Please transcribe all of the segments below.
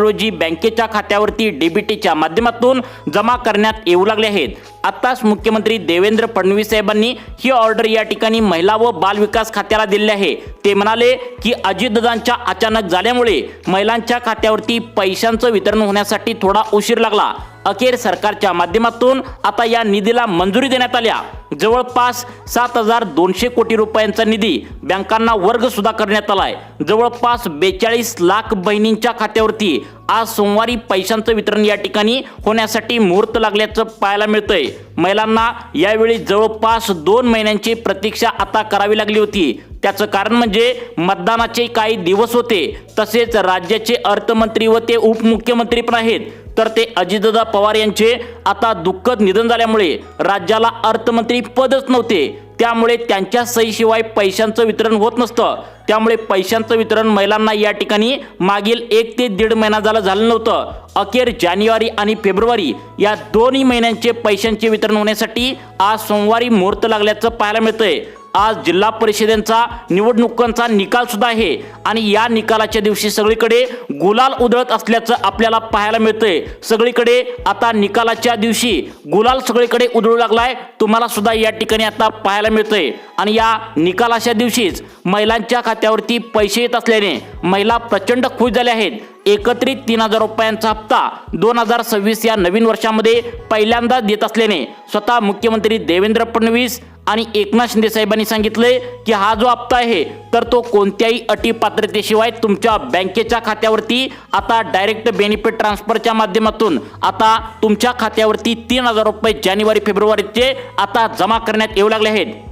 रोजी बँकेच्या खात्यावरती डीबीटीच्या माध्यमातून जमा करण्यात येऊ लागले आहेत। आताच मुख्यमंत्री देवेंद्र फडणवीस साहेबांनी ही ऑर्डर या ठिकाणी महिला व बाल विकास खात्याला दिली आहे। ते म्हणाले की अजितदादांच्या अचानक झाल्यामुळे महिलांच्या खात्यावरती पैशांचं वितरण होण्यासाठी थोडा उशीर लागला। अखेर सरकारच्या माध्यमातून आता या निधीला मंजुरी देण्यात आल्या। जवळपास 7200 कोटी रुपयांचा निधी बँकांना वर्ग सुद्धा करण्यात आलाय। जवळपास 42 लाख बहिणींच्या खात्यावरती आज सोमवारी पैशांचं वितरण या ठिकाणी होण्यासाठी मुहूर्त लागल्याचं पाहायला मिळतंय। महिलांना यावेळी जवळपास 2 महिन्यांची प्रतीक्षा आता करावी लागली होती। त्याचं कारण म्हणजे मतदानाचे काही दिवस होते, तसेच राज्याचे अर्थमंत्री व ते उपमुख्यमंत्री पण आहेत, तर ते अजितदादा पवार यांचे आता दुःखद निधन झाल्यामुळे राज्याला अर्थमंत्री पदच नव्हते। त्यामुळे त्यांच्या सहीशिवाय पैशांचं वितरण होत नसतं। त्यामुळे पैशांचं वितरण महिलांना या ठिकाणी मागील 1 ते 1.5 महिना झालं नव्हतं। अखेर जानेवारी आणि फेब्रुवारी या दोन्ही महिन्यांचे पैशांचे वितरण होण्यासाठी आज सोमवारी मुहूर्त लागल्याचं पाहायला मिळतंय। आज जिल्हा परिषदेचा निवडणुकांचा निकाल सुद्धा आहे आणि या निकालाच्या दिवशी सगळीकडे गुलाल उधळत असल्याचं आपल्याला पाहायला मिळतंय। सगळीकडे आता निकालाच्या दिवशी गुलाल सगळीकडे उधळू लागलाय, तुम्हाला सुद्धा या ठिकाणी आता पाहायला मिळतंय। आणि या निकालाच्या दिवशीच महिलांच्या खात्यावरती पैसे येत असल्याने महिला प्रचंड खुश झाल्या आहेत। एकत्रित 3000 रुपयांचा हप्ता 2026 या नवीन वर्षामध्ये पहिल्यांदा देत असल्याने स्वतः मुख्यमंत्री देवेंद्र फडणवीस आणि एकनाथ शिंदे साहेबांनी सांगितले की हा जो हप्ता आहे तर तो कोणत्याही अटी पात्रतेशिवाय तुमच्या बँकेच्या खात्यावरती आता डायरेक्ट बेनिफिट ट्रान्सफरच्या माध्यमातून आता तुमच्या खात्यावरती 3000 रुपये जानेवारी फेब्रुवारीचे आता जमा करण्यात येऊ लागले आहेत।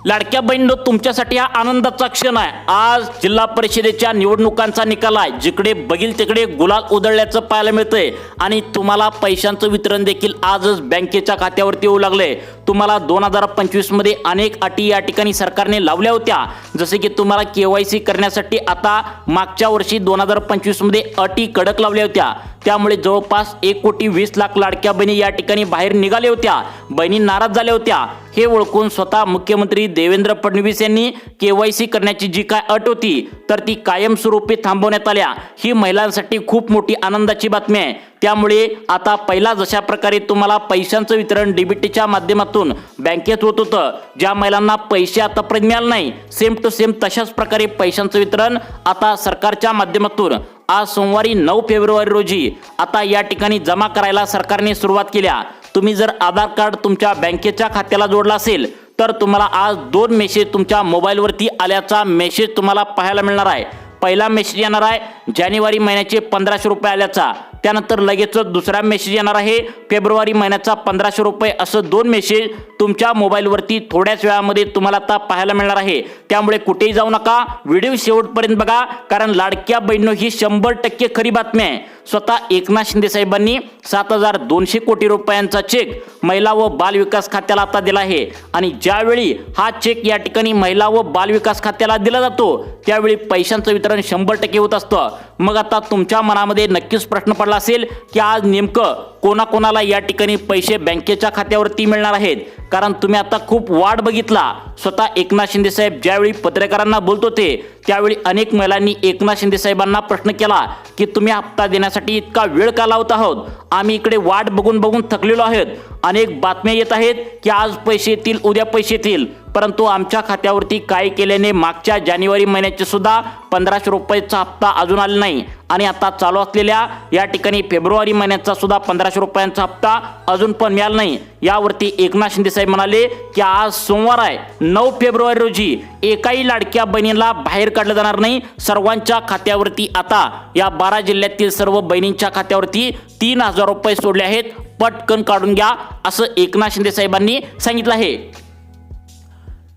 लाडक्या बहिणींनो, तुमच्यासाठी हा आनंदाचा क्षण आहे। आज जिल्हा परिषदेच्या निवडणुकांचा निकाल आहे, जिकडे बघील तिकडे गुलाल उधळल्याचं पाहायला मिळतंय आणि तुम्हाला पैशांचं वितरण देखील आजच बँकेच्या खात्यावरती येऊ लागले। तुम्हाला 2025 मध्ये अनेक अटी या ठिकाणी सरकारने लावल्या होत्या, जसे की तुम्हाला केवायसी करण्यासाठी आता मागच्या वर्षी 2025 मध्ये अटी कडक लावल्या होत्या। त्यामुळे जवळपास 1,20,00,000 लाडक्या बहिणी या ठिकाणी बाहेर निघाल्या होत्या, बहिणी नाराज झाल्या होत्या। हे ओळखून स्वतः मुख्यमंत्री देवेंद्र फडणवीस यांनी केवायसी करण्याची जी काय अट होती तर ती कायमस्वरूपी थांबवण्यात आल्या। ही महिलांसाठी खूप मोठी आनंदाची बातमी आहे। त्यामुळे आता पहिला जशा प्रकारे तुम्हाला पैशांचं वितरण डीबीटीच्या माध्यमातून बँकेत होत होतं, ज्या महिलांना पैसे आतापर्यंत मिळाले नाही, सेम टू सेम तशाच प्रकारे पैशांचं वितरण आता सरकारच्या माध्यमातून आज सोमवारी 9 फेब्रुवारी रोजी आता या ठिकाणी जमा करायला सरकारने सुरुवात केल्या। तुम्ही जर आधार कार्ड तुमच्या बँकेच्या खात्याला जोडला असेल तर तुम्हाला आज 2 मेसेज तुमच्या मोबाईलवरती आल्याचा मेसेज तुम्हाला पाहायला मिळणार आहे। पहिला मेसेज येणार आहे जानेवारी महिन्याचे 1500 रुपये आल्याचा, त्यानंतर लगेच दुसरा मेसेज येणार आहे फेब्रुवारी महिन्याचा 1500 रुपये, असं 2 मेसेज तुमच्या मोबाईलवरती थोड्याच वेळामध्ये तुम्हाला आता पाहायला मिळणार आहे। त्यामुळे कुठेही जाऊ नका, व्हिडिओ शेवटपर्यंत बघा, कारण लाडक्या बहिणींनो ही 100% खरी बातमी आहे। स्वतः एकनाथ शिंदे साहेबांनी 7200 कोटी रुपयांचा चेक महिला व बाल विकास खात्याला आता दिला आहे आणि ज्यावेळी हा चेक या ठिकाणी महिला व बाल विकास खात्याला दिला जातो त्यावेळी पैशांचं वितरण 100% होत असतं। मग आता तुमच्या मनामध्ये नक्कीच प्रश्न पडला असेल की आज नेमकं कोणाकोणाला या ठिकाणी पैसे बँकेच्या खात्यावरती मिळणार आहेत, कारण तुम्ही आता खूप वाट बघितला। स्वतः एकनाथ शिंदे साहेब ज्यावेळी पत्रकारांना बोलत होते त्यावेळी अनेक महिलांनी एकनाथ शिंदे साहेबांना प्रश्न केला की तुम्ही हप्ता देण्यासाठी इतका वेळ का लावत आहोत, आम्ही इकडे वाट बघून थकलेलो आहोत। अनेक बातम्या येत आहेत की आज पैसे येतील, उद्या पैसे येतील, परंतु आमच्या खात्यावरती काय केल्याने मागच्या जानेवारी महिन्याचे सुद्धा 1500 रुपयाचा हप्ता अजून आला नाही आणि आता चालू असलेल्या या ठिकाणी फेब्रुवारी महिन्याचा सुद्धा 1500 रुपयांचा हप्ता अजून पण मिळाला नाही। यावरती एकनाथ शिंदे साहेब म्हणाले की आज सोमवार आहे 9 फेब्रुवारी रोजी एकाही लाडक्या बहिणीला बाहेर काढलं जाणार नाही। सर्वांच्या खात्यावरती आता या 12 जिल्ह्यातील सर्व बहिणींच्या खात्यावरती 3000 रुपये सोडले आहेत, पटकन काढून घ्या, असं एकनाथ शिंदे साहेबांनी सांगितलं आहे।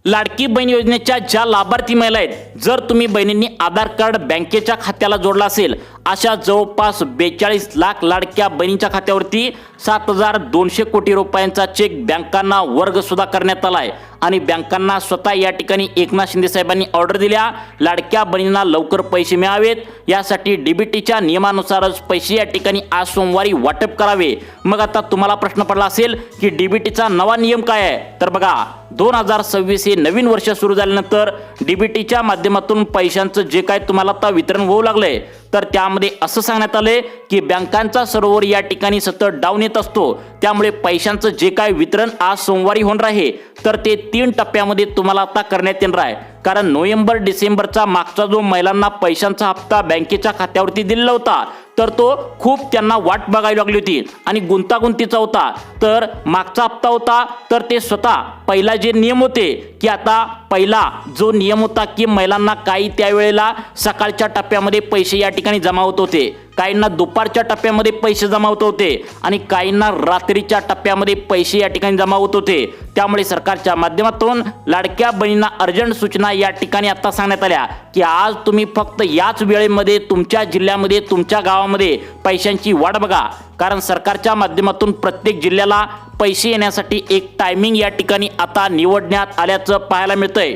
लाडकी बहीण योजनेच्या ज्या लाभार्थी महिला आहेत, जर तुम्ही बहिणींनी आधार कार्ड बँकेच्या खात्याला जोडला असेल, अशा जवळपास 42 लाख लाडक्या बहिणींच्या खात्यावरती 7200 कोटी रुपयांचा चेक बँकांना वर्ग सुद्धा करण्यात आलाय आणि बँकांना स्वतः या ठिकाणी एकनाथ शिंदे साहेबांनी ऑर्डर दिल्या लाडक्या बहिणींना लवकर पैसे मिळावेत, यासाठी डीबीटीच्या नियमानुसारच पैसे या ठिकाणी आज सोमवारी वाटप करावे। मग आता तुम्हाला प्रश्न पडला असेल की डीबीटीचा नवा नियम काय आहे, तर बघा 2026 हे नवीन वर्ष सुरू झाल्यानंतर डीबीटीच्या माध्यमातून पैशांचं जे काय तुम्हाला आता वितरण होऊ लागलंय तर त्यामध्ये असं सांगण्यात आले की बँकांचा सर्व्हर या ठिकाणी सतत डाऊन येत असतो, त्यामुळे पैशांचं जे काय वितरण आज सोमवारी होणार आहे तर ते 3 टप्प्यामध्ये तुम्हाला आता करण्यात येणार आहे. कारण नोव्हेंबर डिसेंबरचा मागचा जो महिलांना पैशांचा हप्ता बँकेच्या खात्यावरती दिलेला होता तर तो खूप त्यांना वाट बघावी लागली होती आणि गुंतागुंतीचा होता. तर मागचा हप्ता होता तर ते स्वतः पहिला जे नियम होते की आता पहिला जो नियम होता की महिलांना काही त्यावेळेला सकाळच्या टप्प्यामध्ये पैसे या ठिकाणी जमा होत होते, काहींना दुपारच्या टप्प्यामध्ये पैसे जमा होत होते आणि काहींना रात्रीच्या टप्प्यामध्ये पैसे या ठिकाणी जमा होत होते. त्यामुळे सरकारच्या माध्यमातून लाडक्या बहिणींना अर्जंट सूचना या ठिकाणी आता सांगण्यात आल्या की आज तुम्ही फक्त याच वेळेमध्ये तुमच्या जिल्ह्यामध्ये तुमच्या गावामध्ये पैशांची वाट बघा. कारण सरकारच्या माध्यमातून प्रत्येक जिल्ह्याला पैसे येण्यासाठी एक टायमिंग या ठिकाणी आता निवडण्यात आल्याचं पाहायला मिळतंय.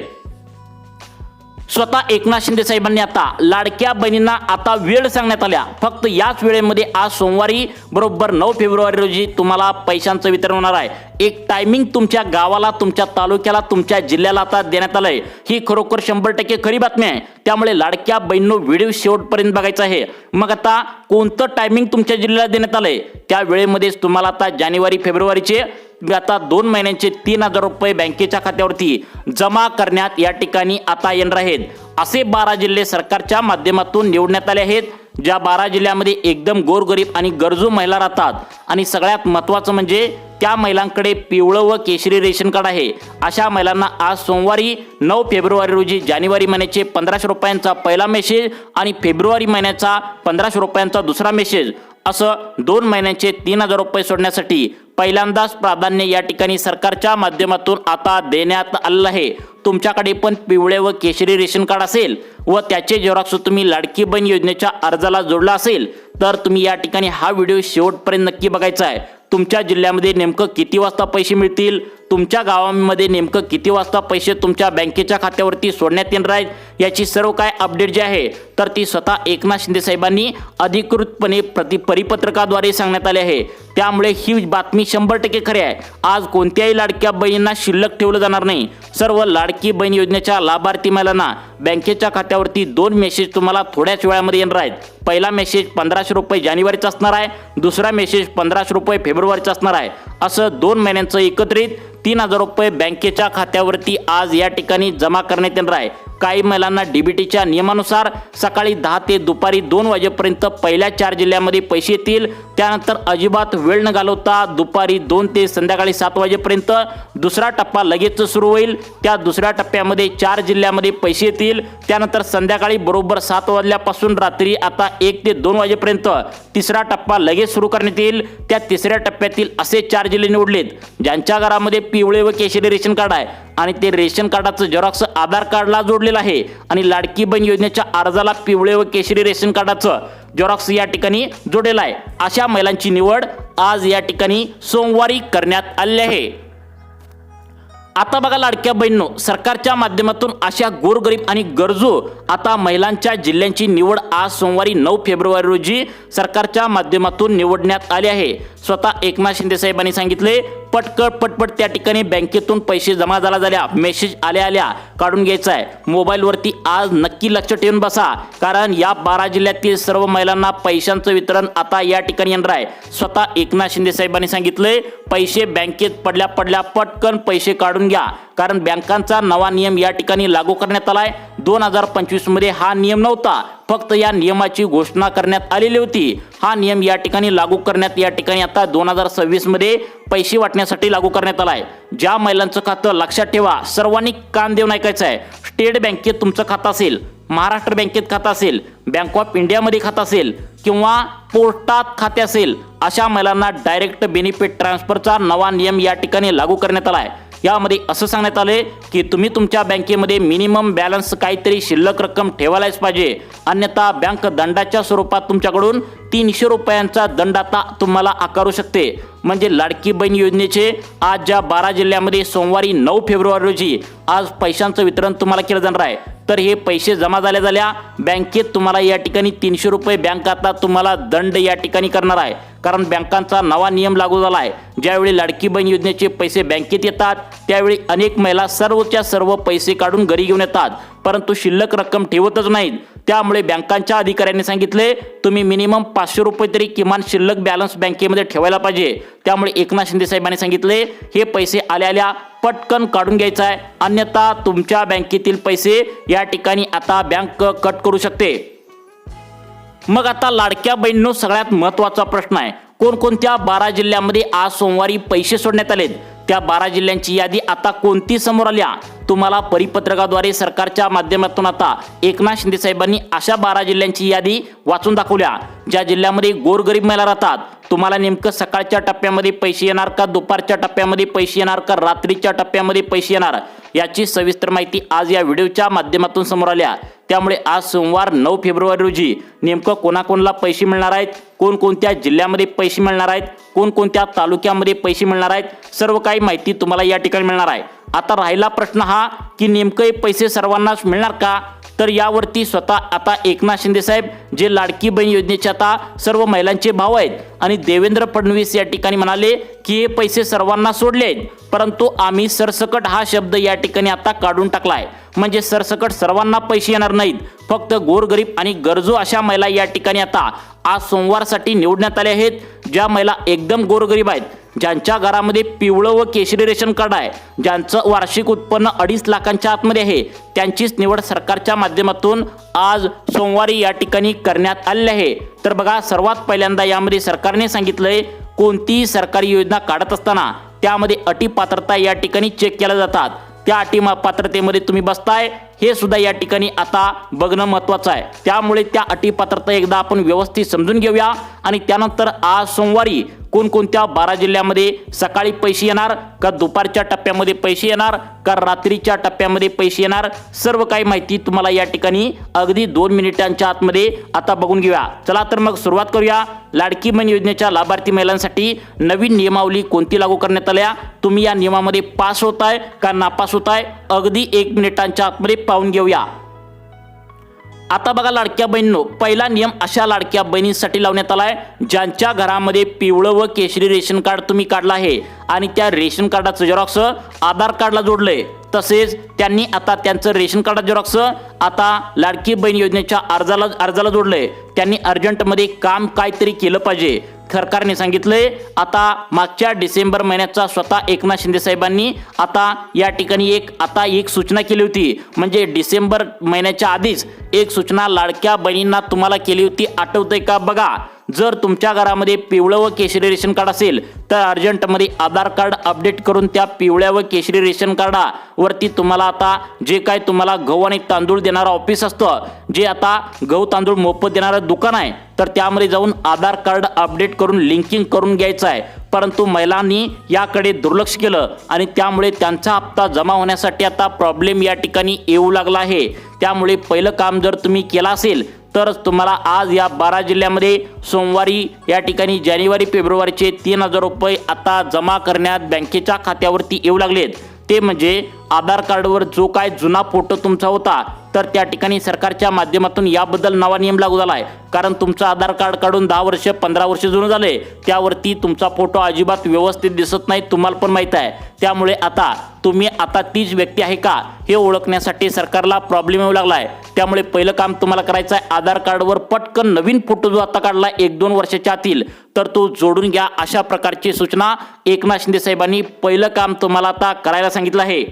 स्वतः एकनाथ शिंदे साहेबांनी आता लाडक्या बहिणींना आता वेळ सांगण्यात आल्या. फक्त याच वेळेमध्ये आज सोमवारी बरोबर 9 फेब्रुवारी रोजी तुम्हाला पैशांचं वितरण होणार आहे. एक टायमिंग तुमच्या गावाला, तुमच्या तालुक्याला, तुमच्या जिल्ह्याला आता देण्यात आलंय. ही खरोखर 100% खरी बातमी आहे. त्यामुळे लाडक्या बहिणींनो व्हिडिओ शेवटपर्यंत बघायचा आहे. मग आता कोणतं टायमिंग तुमच्या जिल्ह्याला देण्यात आलंय त्या वेळेमध्येच तुम्हाला आता जानेवारी फेब्रुवारीचे आता 2 महिन्यांचे 3,000 रुपये बँकेच्या खात्यावरती जमा करण्यात या ठिकाणी आता येणार आहेत. असे 12 जिल्हे सरकारच्या माध्यमातून निवडण्यात आले आहेत. ज्या 12 जिल्ह्यामध्ये एकदम गोरगरीब आणि गरजू महिला राहतात आणि सगळ्यात महत्त्वाचं म्हणजे त्या महिलांकडे पिवळं व केशरी रेशन कार्ड आहे. अशा महिलांना आज सोमवारी 9 फेब्रुवारी रोजी जानेवारी महिन्याचे 1,500 रुपयांचा पहिला मेसेज आणि फेब्रुवारी महिन्याचा 1,500 रुपयांचा दुसरा मेसेज असं 2 महिन्यांचे 3,000 रुपये सोडण्यासाठी पहिल्यांदाच प्राधान्य या ठिकाणी सरकारच्या माध्यमातून आता देण्यात आलं आहे. तुमच्याकडे पण पिवळे व केशरी रेशन कार्ड असेल व त्याचे झेरॉक्स तुम्ही लाडकी बहीण योजनेच्या अर्जाला जोडला असेल तर तुम्ही या ठिकाणी हा व्हिडिओ शेवटपर्यंत नक्की बघायचा आहे. तुमच्या जिल्ह्यामध्ये नेमकं किती वाजता पैसे मिळतील, तुमच्या गावामध्ये नेमकं किती वाजता पैसे तुमच्या बँकेच्या खात्यावरती सोडण्यात येणार आहेत याची सर्व काय अपडेट जी आहे तर ती स्वतः एकनाथ शिंदे साहेबांनी अधिकृतपणे परिपत्रकाद्वारे सांगण्यात आले आहे. त्यामुळे ही बातमी 100% खरी आहे. आज कोणत्याही लाडक्या बहिणींना शिल्लक ठेवलं जाणार नाही. सर्व लाडकी बहीण योजनेच्या लाभार्थी महिलांना बँकेच्या खात्यावरती 2 मेसेज तुम्हाला थोड्याच वेळामध्ये येणार आहेत. पहिला मेसेज 1,500 रुपये जानेवारीचा असणार आहे, दुसरा मेसेज 1,500 रुपये फेब्रुवारीचा असणार आहे. असं 2 महिन्यांचं एकत्रित 3,000 रुपये बँकेच्या खात्यावरती आज या ठिकाणी जमा करण्यात येणार आहे. काही महिलांना डीबीटीच्या नियमानुसार सकाळी 10 ते दुपारी 2 वाजेपर्यंत पहिल्या 4 जिल्ह्यामध्ये पैसे येतील. त्यानंतर अजिबात वेळ न घालवता दुपारी 2 ते संध्याकाळी 7 वाजेपर्यंत दुसरा टप्पा लगेच सुरू होईल. त्या दुसऱ्या टप्प्यामध्ये 4 जिल्ह्यामध्ये पैसे येतील. त्यानंतर संध्याकाळी बरोबर 7 वाजल्यापासून रात्री आता 1 ते 2 वाजेपर्यंत तिसरा टप्पा लगेच सुरू करण्यात येईल. त्या तिसऱ्या टप्प्यातील असे 4 जिल्हे निवडलेत ज्यांच्या घरामध्ये पिवळे व केशरी रेशन कार्ड आहे आणि ते रेशन कार्डाचं झेरॉक्स आधार कार्डला जोडलेलं आहे आणि लाडकी बहीण योजनेच्या अर्जाला पिवळे व केशरी रेशन कार्डाचं झेरॉक्स या ठिकाणी जोडलेलं आहे. अशा महिलांची निवड आज या ठिकाणी सोमवारी करण्यात आली आहे. आता बघा लाडक्या बहिणींनो, सरकारच्या माध्यमातून अशा गोरगरीब आणि गरजू आता महिलांच्या जिल्ह्यांची निवड आज सोमवारी 9 फेब्रुवारी रोजी सरकारच्या माध्यमातून निवडण्यात आली आहे. स्वतः एकनाथ शिंदे साहेबांनी सांगितले पटपट त्या ठिकाणी बँकेतून पैसे जमा झाल्या मेसेज आल्या काढून घ्यायचा आहे. मोबाईलवरती आज नक्की लक्ष ठेवून बसा, कारण या 12 जिल्ह्यातील सर्व महिलांना पैशांचं वितरण आता या ठिकाणी येणार आहे. स्वतः एकनाथ शिंदे साहेबांनी सांगितले पैसे बँकेत पडल्या पटकन पैसे काढून घ्या, कारण बँकांचा नवा नियम या ठिकाणी लागू करण्यात आलाय. 2025 मध्ये हा नियम नव्हता, फक्त या नियमाची घोषणा करण्यात आलेली होती. हा नियम या ठिकाणी लागू करण्यात या ठिकाणी आता 2026 मध्ये पैसे वाटण्यासाठी लागू करण्यात आलाय. ज्या महिलांचं खातं लक्षात ठेवा, सर्वांनी कान देऊन ऐकायचं आहे. स्टेट बँकेत तुमचं खातं असेल, महाराष्ट्र बँकेत खातं असेल, बँक ऑफ इंडियामध्ये खातं असेल किंवा पोस्टात खाते असेल, अशा महिलांना डायरेक्ट बेनिफिट ट्रान्सफरचा नवा नियम या ठिकाणी लागू करण्यात आलाय. यामध्ये असं सांगण्यात आले की तुम्ही तुमच्या बँकेमध्ये मिनिमम बॅलन्स काहीतरी शिल्लक रक्कम ठेवायलाच पाहिजे, अन्यथा बँक दंडाच्या स्वरूपात तुमच्याकडून 300 रुपयांचा दंड आता तुम्हाला आकारू शकते. म्हणजे लाडकी बहीण योजनेचे आज ज्या 12 जिल्ह्यामध्ये सोमवारी 9 फेब्रुवारी रोजी आज पैशांचं वितरण तुम्हाला केलं जाणार आहे, तर हे पैसे जमा झाल्या बँकेत तुम्हाला या ठिकाणी 300 रुपये बँक आता तुम्हाला दंड या ठिकाणी करणार आहे. कारण बँकांचा नवा नियम लागू झाला आहे. ज्यावेळी लाडकी बहीण योजनेचे पैसे बँकेत येतात त्यावेळी अनेक महिला सर्वच्या सर्व पैसे काढून घरी घेऊन येतात, परंतु शिल्लक रक्कम ठेवतच नाहीत. त्यामुळे बँकांच्या अधिकाऱ्यांनी सांगितले तुम्ही मिनिमम 500 रुपये तरी किमान शिल्लक बॅलन्स बँकेमध्ये ठेवायला पाहिजे। त्यामुळे एकनाथ शिंदे साहेबांनी सांगितले हे पैसे आल्या पटकन काढून घ्यायचा आहे, अन्यथा तुमच्या बँकेतील पैसे या ठिकाणी आता बँक कट करू शकते। मग आता लाडक्या बहिणींनो सगळ्यात महत्त्वाचा प्रश्न आहे, कोणकोणत्या 12 जिल्ह्यांमध्ये आज सोमवारी पैसे सोडण्यात आलेत, त्या 12 जिल्ह्यांची यादी आता कोणती समोर आल्या तुम्हाला परिपत्रकाद्वारे सरकारच्या माध्यमातून आता एकनाथ शिंदे साहेबांनी अशा 12 जिल्ह्यांची यादी वाचून दाखवल्या ज्या जिल्ह्यामध्ये गोरगरीब महिला राहतात। तुम्हाला नेमकं सकाळच्या टप्प्यामध्ये पैसे येणार का, दुपारच्या टप्प्यामध्ये पैसे येणार का, रात्रीच्या टप्प्यामध्ये पैसे येणार, याची सविस्तर माहिती आज या व्हिडिओच्या माध्यमातून समोर आल्या। त्यामुळे आज सोमवार 9 फेब्रुवारी रोजी नेमकं कोणाकोणाला पैसे मिळणार आहेत, कोणकोणत्या जिल्ह्यामध्ये पैसे मिळणार आहेत, कोणकोणत्या तालुक्यामध्ये पैसे मिळणार आहेत, सर्व काही माहिती तुम्हाला या ठिकाणी मिळणार आहे। आता राहिला प्रश्न हा की नेमकं हे पैसे सर्वांनाच मिळणार का, तर यावरती स्वतः आता एकनाथ शिंदे साहेब जे लाडकी बहीण योजनेचे आता सर्व महिलांचे भाऊ आहेत आणि देवेंद्र फडणवीस या ठिकाणी म्हणाले की हे पैसे सर्वांना सोडले आहेत, परंतु आम्ही सरसकट हा शब्द या ठिकाणी आता काढून टाकलाय। म्हणजे सरसकट सर्वांना पैसे येणार नाहीत, फक्त गोरगरीब आणि गरजू अशा महिला या ठिकाणी आता आज सोमवारसाठी निवडण्यात आल्या आहेत। ज्या महिला एकदम गोरगरीब आहेत, ज्यांच्या घरामध्ये पिवळं व केशरी रेशन कार्ड आहे, ज्यांचं वार्षिक उत्पन्न 2.5 लाखांच्या आतमध्ये आहे, त्यांचीच निवड सरकारच्या माध्यमातून आज सोमवारी या ठिकाणी करण्यात आली आहे। तर बघा, सर्वात पहिल्यांदा यामध्ये सरकारने सांगितलंय कोणतीही सरकारी योजना काढत असताना त्यामध्ये अटी पात्रता या ठिकाणी चेक केल्या जातात। त्या अटी पात्रतेमध्ये तुम्ही बसताय हे सुद्धा या ठिकाणी आता बघणं महत्त्वाचं आहे। त्यामुळे त्या अटी पात्रता एकदा आपण व्यवस्थित समजून घेऊया आणि त्यानंतर आज सोमवारी कोणकोणत्या 12 जिल्ह्यामध्ये सकाळी पैसे येणार का, दुपारच्या टप्प्यामध्ये पैसे येणार का, रात्रीच्या टप्प्यामध्ये पैसे येणार, सर्व काही माहिती तुम्हाला या ठिकाणी अगदी 2 मिनिटांच्या आतमध्ये आता बघून घेऊया। चला तर मग सुरुवात करूया। लाडकी बहीण योजनेच्या लाभार्थी महिलांसाठी नवीन नियमावली कोणती लागू करण्यात आल्या, तुम्ही या नियमामध्ये पास होताय का नापास होताय, अगदी 1 मिनिटांच्या आतमध्ये पाहून घेऊया। आता बघा लाडक्या बहिणींनो, पहिला नियम अशा लाडक्या बहिणींसाठी लावण्यात आलाय ज्यांच्या घरामध्ये पिवळं व केशरी रेशन कार्ड तुम्ही काढलं आहे आणि त्या रेशन कार्डाचं झेरॉक्स आधार कार्डला जोडलंय, तसेच त्यांनी आता त्यांचं रेशन कार्ड झेरॉक्स आता लाडकी बहीण योजनेच्या अर्जाला जोडलंय। त्यांनी अर्जंटमध्ये काम काहीतरी केलं पाहिजे। सरकारने सांगितलंय आता मागच्या डिसेंबर महिन्याचा स्वतः एकनाथ शिंदे साहेबांनी आता या ठिकाणी एक सूचना केली होती, म्हणजे डिसेंबर महिन्याच्या आधीच एक सूचना लाडक्या बहिणींना तुम्हाला केली होती, आठवतंय का बघा। जर तुमच्या घरामध्ये पिवळं व केशरी रेशन कार्ड असेल तर अर्जंटमध्ये आधार कार्ड अपडेट करून त्या पिवळ्या व केशरी रेशन कार्डावरती तुम्हाला आता जे काय तुम्हाला गहू आणि तांदूळ देणारं ऑफिस असतं, जे आता गहू तांदूळ मोफत देणारं दुकान आहे, तर त्यामध्ये जाऊन आधार कार्ड अपडेट करून लिंकिंग करून घ्यायचं आहे। परंतु महिलांनी याकडे दुर्लक्ष केलं आणि त्यामुळे त्यांचा हप्ता जमा होण्यासाठी आता प्रॉब्लेम या ठिकाणी येऊ लागला आहे। त्यामुळे पहिलं काम जर तुम्ही केलं असेल तरच तुम्हाला आज या 12 जिल्ह्यामध्ये सोमवारी या ठिकाणी जानेवारी फेब्रुवारीचे 3000 रुपये आता जमा करण्यात बँकेच्या खात्यावरती येऊ लागलेत। ते म्हणजे आधार कार्डवर जो काय जुना फोटो तुमचा होता, तर त्या ठिकाणी सरकारच्या माध्यमातून याबद्दल नवा नियम लागू झाला आहे। कारण तुमचं आधार कार्ड काढून 10 वर्ष 15 वर्ष जुनं झाले, त्यावरती तुमचा फोटो अजिबात व्यवस्थित दिसत नाही, तुम्हाला पण माहीत आहे। त्यामुळे आता तुम्ही आता तीच व्यक्ती आहे का हे ओळखण्यासाठी सरकारला प्रॉब्लेम येऊ लागला आहे। त्यामुळे पहिलं काम तुम्हाला करायचं आहे, आधार कार्डवर पटकन नवीन फोटो जो आता काढला 1-2 वर्षाच्या आतील तर तो जोडून घ्या, अशा प्रकारची सूचना एकनाथ शिंदे साहेबांनी पहिलं काम तुम्हाला आता करायला सांगितलं आहे।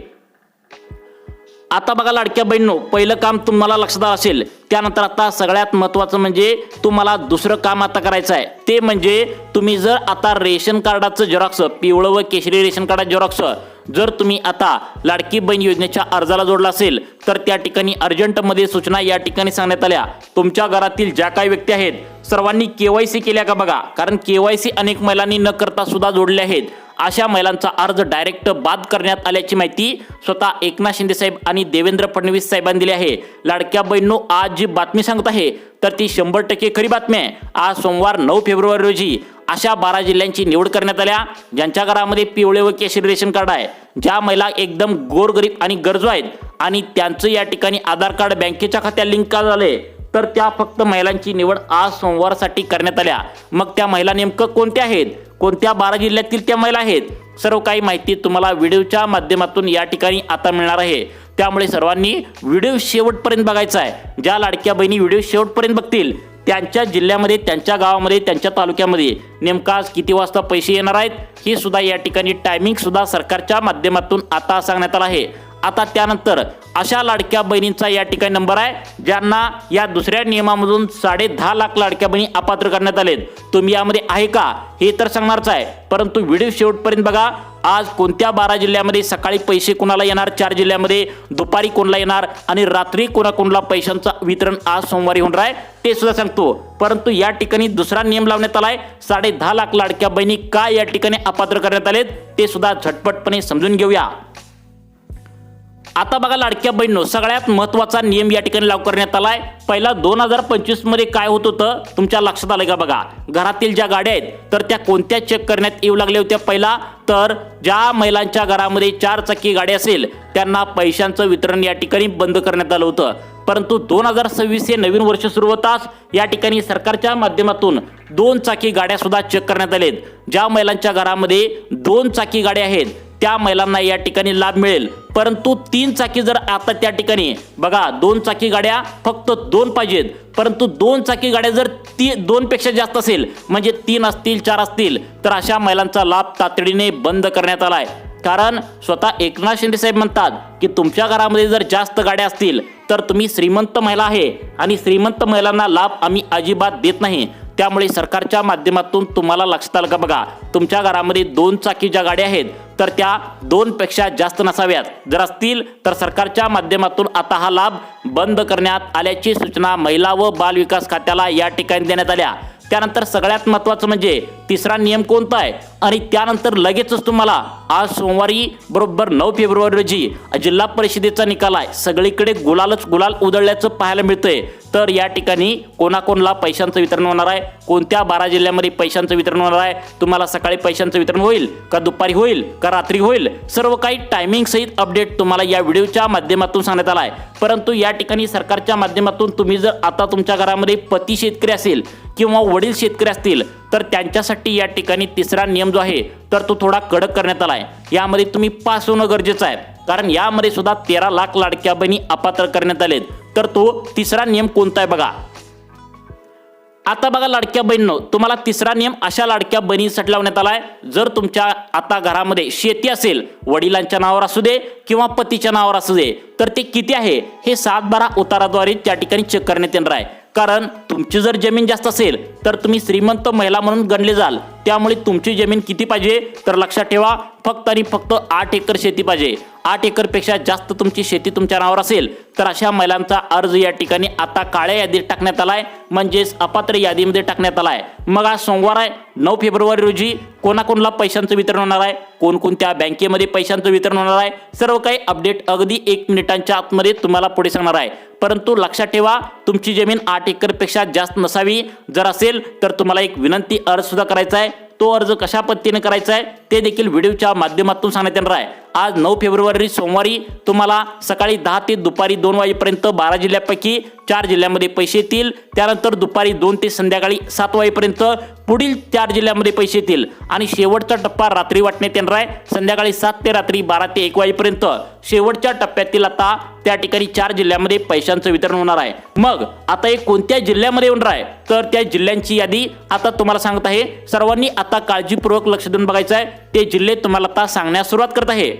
आता बघा लाडक्या बहिणींनो, पहिलं काम तुम्हाला लक्षात आलं असेल, त्यानंतर आता सगळ्यात महत्त्वाचं म्हणजे तुम्हाला दुसरं काम आता करायचं आहे। ते म्हणजे तुम्ही जर आता रेशन कार्डाचं झेरॉक्स, पिवळं व केशरी रेशन कार्डाचं झेरॉक्स जर तुम्ही आता लाडकी बहीण योजनेच्या अर्जाला जोडला असेल तर त्या ठिकाणी अर्जंटमध्ये सूचना या ठिकाणी सांगण्यात आल्या। तुमच्या घरातील ज्या काही व्यक्ती आहेत सर्वांनी KYC केल्या का बघा, कारण KYC अनेक महिलांनी न करता सुद्धा जोडले आहेत। अशा महिलांचा अर्ज डायरेक्ट बाद करण्यात आल्याची माहिती स्वतः एकनाथ शिंदे साहेब आणि देवेंद्र फडणवीस साहेबांनी दिली आहे। लाडक्या बहिणींनो, आज जी बातमी सांगत आहे तर ती 100% खरी बातमी आहे। आज सोमवार 9 फेब्रुवारी रोजी अशा 12 जिल्ह्यांची निवड करण्यात आल्या ज्यांच्या घरामध्ये पिवळे व केशरी रेशन कार्ड आहे, ज्या महिला एकदम गोरगरीब आणि गरजू आहेत आणि त्यांचं या ठिकाणी आधार कार्ड बँकेच्या खात्यात लिंक झाले, तर त्या फक्त महिलांची निवड आज सोमवारसाठी करण्यात आल्या। मग त्या महिला नेमकं कोणत्या आहेत, कोणत्या 12 जिल्ह्यातील त्या महिला आहेत, सर्व काही माहिती तुम्हाला व्हिडिओच्या माध्यमातून या ठिकाणी आता मिळणार आहे। त्यामुळे सर्वांनी व्हिडिओ शेवटपर्यंत बघायचा आहे। ज्या लाडक्या बहिणी व्हिडिओ शेवटपर्यंत बघतील त्यांच्या जिल्ह्यामध्ये, त्यांच्या गावामध्ये, त्यांच्या तालुक्यामध्ये नेमका किती वाजता पैसे येणार आहेत हे सुद्धा या ठिकाणी टायमिंग सुद्धा सरकारच्या माध्यमातून आता सांगण्यात आलं आहे। आता त्यानंतर अशा लाडक्या बहिणींचा या ठिकाणी नंबर आहे ज्यांना या दुसऱ्या नियमामधून 10.5 लाख लाडक्या बहिणी अपात्र करण्यात आलेत। तुम्ही यामध्ये आहे का हे तर सांगणारच आहे, परंतु व्हिडिओ शेवटपर्यंत बघा। आज कोणत्या 12 जिल्ह्यामध्ये सकाळी पैसे कोणाला येणार, 4 जिल्ह्यामध्ये दुपारी कोणाला येणार आणि रात्री कोणाकोणाला पैशांचं वितरण आज सोमवारी होणार आहे ते सुद्धा सांगतो। परंतु या ठिकाणी दुसरा नियम लावण्यात आलाय। 10.5 लाख लाडक्या बहिणी का या ठिकाणी अपात्र करण्यात आलेत ते सुद्धा झटपटपणे समजून घेऊया। आता बघा लाडक्या बहिणींनो, सगळ्यात महत्त्वाचा नियम या ठिकाणी लागू करण्यात आलाय। पहिला 2025 मध्ये काय होत होतं तुमच्या लक्षात आलं का बघा। घरातील ज्या गाड्या आहेत तर त्या कोणत्या चेक करण्यात येऊ लागल्या होत्या। पहिला तर ज्या महिलांच्या घरामध्ये 4 चाकी गाडी असेल त्यांना पैशांचं वितरण या ठिकाणी बंद करण्यात आलं होतं। परंतु 2026 हे नवीन वर्ष सुरू होताच या ठिकाणी सरकारच्या माध्यमातून 2 चाकी गाड्या सुद्धा चेक करण्यात आलेत। ज्या महिलांच्या घरामध्ये 2 चाकी गाड्या आहेत त्या महिलांना या ठिकाणी लाभ मिळेल। परंतु 3 चाकी जर आता त्या ठिकाणी बघा 2 चाकी गाड्या फक्त 2 पाहिजेत, परंतु 2 चाकी गाड्या जर 2 पेक्षा जास्त असेल म्हणजे 3 असतील 4 असतील तर अशा महिलांचा लाभ तातडीने बंद करण्यात आलाय। कारण स्वतः एकनाथ शिंदे साहेब म्हणतात की तुमच्या घरामध्ये जर जास्त गाड्या असतील तर तुम्ही श्रीमंत महिला आहे आणि श्रीमंत महिलांना लाभ आम्ही अजिबात देत नाही। त्यामुळे सरकारच्या माध्यमातून तुम्हाला लक्षात आलं का बघा, तुमच्या घरामध्ये 2 चाकी ज्या गाड्या आहेत तर त्या 2 पेक्षा जास्त नसाव्यात, जर असतील तर सरकारच्या माध्यमातून आता हा लाभ बंद करण्यात आल्याची सूचना महिला व बाल विकास खात्याला या ठिकाणी देण्यात आल्या। त्यानंतर सगळ्यात महत्त्वाचं म्हणजे तिसरा नियम कोणता आहे आणि त्यानंतर लगेचच तुम्हाला आज सोमवारी बरोबर 9 फेब्रुवारी रोजी जिल्हा परिषदेचा निकाल आहे। सगळीकडे गुलालच गुलाल उधळल्याचं पाहायला मिळतंय। तर या ठिकाणी कोणाकोणाला पैशांचं वितरण होणार आहे, कोणत्या 12 जिल्ह्यामध्ये पैशांचं वितरण होणार आहे, तुम्हाला सकाळी पैशांचं वितरण होईल का दुपारी होईल का रात्री होईल, सर्व काही टायमिंग सहित अपडेट तुम्हाला या व्हिडिओच्या माध्यमातून सांगण्यात आला आहे। परंतु या ठिकाणी सरकारच्या माध्यमातून तुम्ही जर आता तुमच्या घरामध्ये पती शेतकरी असेल किंवा वडील शेतकरी असतील तर त्यांच्यासाठी या ठिकाणी तिसरा नियम जो आहे तर तो थोडा कडक करण्यात आला आहे। यामध्ये तुम्ही पास होणं गरजेचं आहे, कारण यामध्ये सुद्धा 13 लाख लाडक्या बहिणी अपात्र करण्यात आलेत। तर तो तिसरा नियम कोणता आहे बघा। आता बघा लाडक्या बहिणींनो, तुम्हाला तिसरा नियम अशा लाडक्या बहिणींसाठी लावण्यात आलाय जर तुमच्या आता घरामध्ये शेती असेल, वडिलांच्या नावावर असू दे किंवा पतीच्या नावावर असू दे, तर ते किती आहे हे 7/12 उताराद्वारे त्या ठिकाणी चेक करण्यात येणार आहे। कारण तुमची जर जमीन जास्त असेल तर तुम्ही श्रीमंत महिला म्हणून गणले जाल। त्यामुळे तुमची जमीन किती पाहिजे तर लक्षात ठेवा, फक्त आणि फक्त 8 एकर शेती पाहिजे। 8 एकरपेक्षा जास्त तुमची शेती तुमच्या नावावर असेल तर अशा महिलांचा अर्ज या ठिकाणी आता काळ्या यादीत टाकण्यात आलाय, म्हणजेच अपात्र यादीमध्ये टाकण्यात आलाय। मग आज सोमवार आहे 9 फेब्रुवारी रोजी कोणाकोणाला पैशांचं वितरण होणार आहे, कोणकोणत्या बँकेमध्ये पैशांचं वितरण होणार आहे, सर्व काही अपडेट अगदी 1 मिनिटांच्या आतमध्ये तुम्हाला पुढे सांगणार आहे। परंतु लक्षात ठेवा, तुमची जमीन 8 एकरपेक्षा जास्त नसावी। जर असेल तर तुम्हाला एक विनंती अर्ज सुद्धा करायचा आहे। तो अर्ज कशा पद्धतीने करायचा आहे ते देखील व्हिडिओच्या माध्यमातून सांगण्यात येणार आहे। आज 9 फेब्रुवारी सोमवारी तुम्हाला सकाळी 10 ते दुपारी 2 वाजेपर्यंत 12 जिल्ह्यापैकी 4 जिल्ह्यामध्ये पैसे येतील। त्यानंतर दुपारी 2 ते संध्याकाळी 7 वाजेपर्यंत पुढील 4 जिल्ह्यामध्ये पैसे येतील आणि शेवटचा टप्पा रात्री वाटण्यात येणार आहे। संध्याकाळी 7 ते रात्री 12 ते 1 वाजेपर्यंत शेवटच्या टप्प्यातील आता त्या ठिकाणी 4 जिल्ह्यामध्ये पैशांचं वितरण होणार आहे। मग आता हे कोणत्या जिल्ह्यामध्ये होणार आहे तर त्या जिल्ह्यांची यादी आता तुम्हाला सांगत आहे। सर्वांनी आता काळजीपूर्वक लक्ष देऊन बघायचं आहे। ते जिल्हे तुम्हाला आता सांगण्यास सुरुवात करत आहे।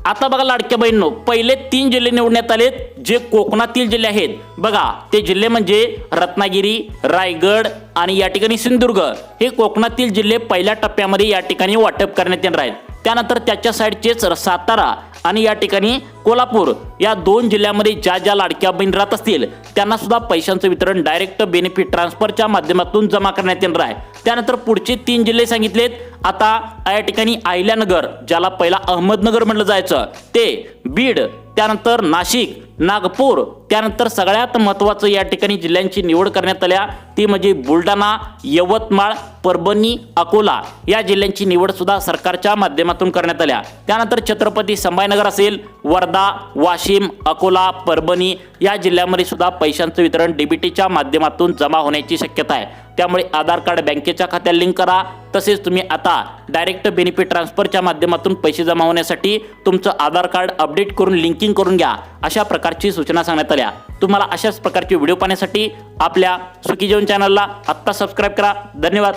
आता बघा लाडक्या बहिणींनो, पहिले 3 जिल्हे निवडण्यात आलेत जे कोकणातील जिल्हे आहेत। बघा ते जिल्हे म्हणजे रत्नागिरी, रायगड आणि या ठिकाणी सिंधुदुर्ग हे कोकणातील जिल्हे पहिल्या टप्प्यामध्ये या ठिकाणी वाटप करण्यात येणार आहेत। त्यानंतर त्याच्या साईडचेच सातारा आणि या ठिकाणी कोल्हापूर या 2 जिल्ह्यामध्ये ज्या ज्या लाडक्या बहिणी राहत असतील त्यांना सुद्धा पैशांचं वितरण डायरेक्ट बेनिफिट ट्रान्सफरच्या माध्यमातून जमा करण्यात येणार आहे। त्यानंतर पुढचे 3 जिल्हे सांगितलेत। आता या ठिकाणी अहिल्यानगर, ज्याला पहिला अहमदनगर म्हटलं जायचं, ते बीड, त्यानंतर नाशिक, नागपूर, त्यानंतर सगळ्यात महत्त्वाचं या ठिकाणी जिल्ह्यांची निवड करण्यात आल्या ती म्हणजे बुलढाणा, यवतमाळ, परभणी, अकोला या जिल्ह्यांची निवड सुद्धा सरकारच्या माध्यमातून करण्यात आल्या। त्यानंतर छत्रपती संभाजीनगर असेल, वर्धा, वाशिम, अकोला, परभणी या जिल्ह्यामध्ये सुद्धा पैशांचं वितरण डीबीटीच्या माध्यमातून जमा होण्याची शक्यता आहे। त्यामुळे आधार कार्ड बँकेच्या खात्याला लिंक करा. तसेच तुम्ही आता डायरेक्ट बेनिफिट ट्रान्सफरच्या माध्यमातून पैसे जमा होण्यासाठी तुमचं आधार कार्ड अपडेट करून लिंकिंग करून घ्या. अशा प्रकारची सूचना सांगण्यात आल्या. तुम्हाला अशाच प्रकारचे व्हिडिओ पाहण्यासाठी आपल्या सुखी जीवन चॅनलला आत्ता सबस्क्राईब करा. धन्यवाद.